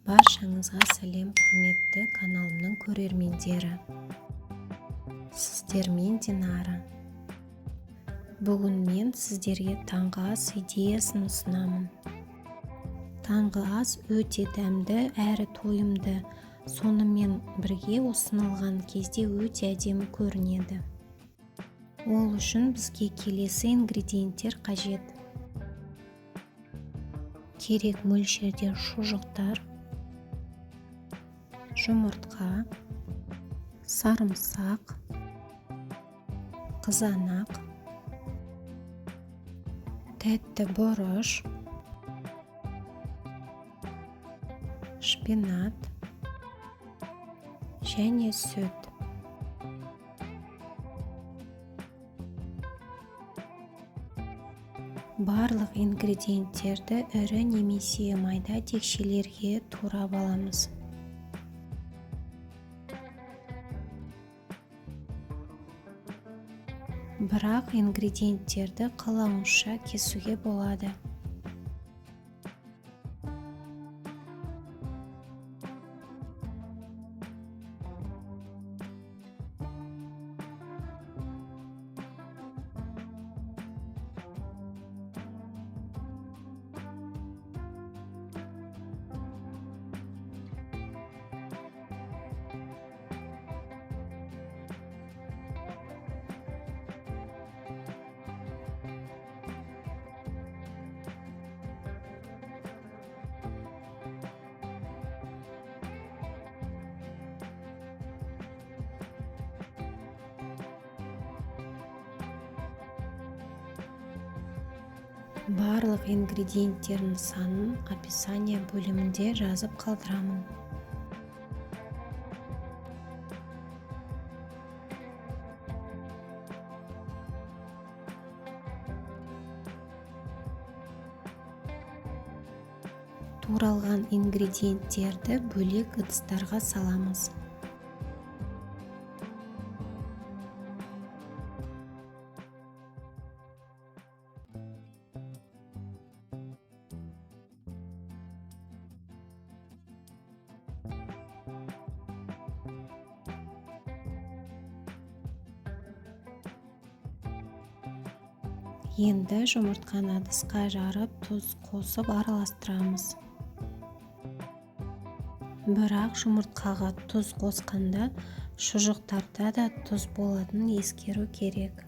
Баршаңызға сәлем, құрметті каналымның көрермендері. Сіздермен Динара. Бүгін мен сіздерге таңғы ас идеясын ұсынамын. Таңғы ас өте дәмді әрі тойымды, сонымен бірге ұсынылған кезде өте әдемі көрінеді. Ол үшін бізге келесі ингредиенттер қажет. Керек мөлшерде шұжықтар, жұмыртқа, сарымсақ, қызанақ, тәтті бұрыш, шпинат және сүт. Барлық ингредиенттерді ірі немесе майда текшелерге турап аламыз. Бірақ ингредиенттерді қалауыңызша кесуге болады. Барлық ингредиенттердің санын описание бөлімінде жазып қалдырамын. Туралған ингредиенттерді бөлек ыдыстарға саламыз. Енді жұмыртқаны ыдысқа жарып, тұз қосып араластырамыз. Бірақ жұмыртқаға тұз қосқанда шұжықтарда да тұз болатынын ескеру керек.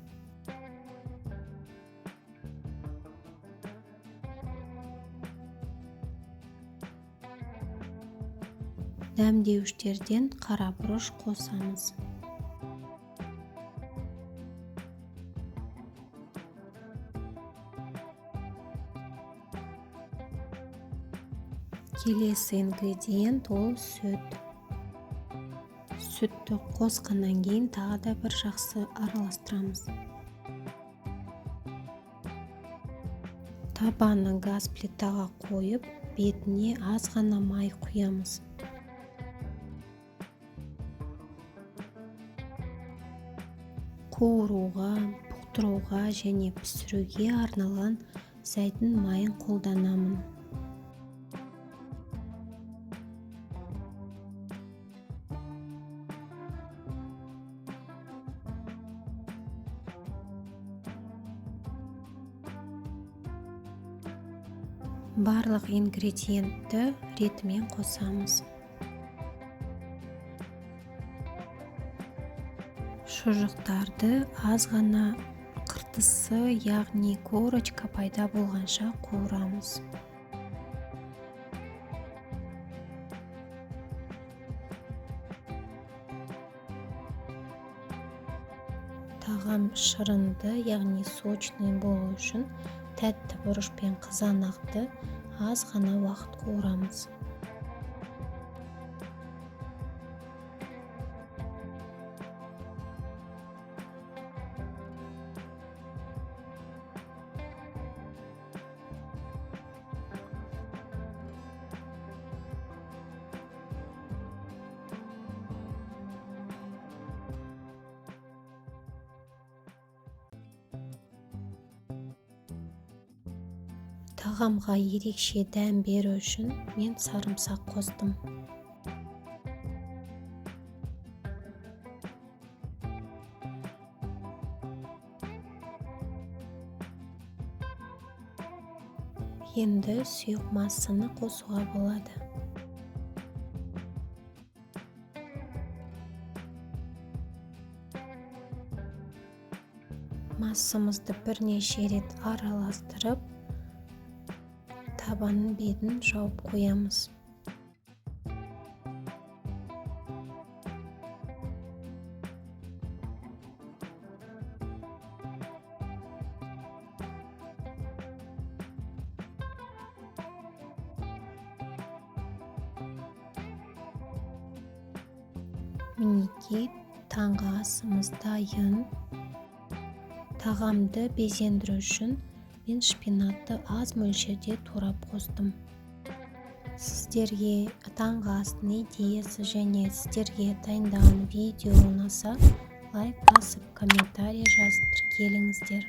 Дәмдеуіштерден қара бұрыш қосамыз. Келесі ингредиент ол сүт. Сүтті қосқаннан кейін тағы да бір жақсы араластырамыз. Табаны газ плитаға қойып, бетіне аз ғана май құямыз. Қуыруға, бұқтыруға және пісіруге арналған зәйтүн майын қолданамын. Барлық ингредиентті ретімен қосамыз. Шұжықтарды аз ғана қыртысы, яғни корочка пайда болғанша қуырамыз. Тағам шырынды, яғни сочный болу үшін тәтті бұрыш пен қызанақты аз ғана уақыт қуырамыз. Тағамға ерекше дәм беру үшін мен сарымсақ қостым. Енді сұйық массаны қосуға болады. Массамызды бірнеше рет араластырып, табанын бетін жауып қоямыз. Мінекей таңғы асымыз дайын. Тағамды безендіру үшін мен шпинатты аз мөлшерде турап қостым. Сіздерге таңғы астың идеясы және сіздерге дайындаған видео ұнаса, лайк басып, комментарий жазып тіркеліңіздер.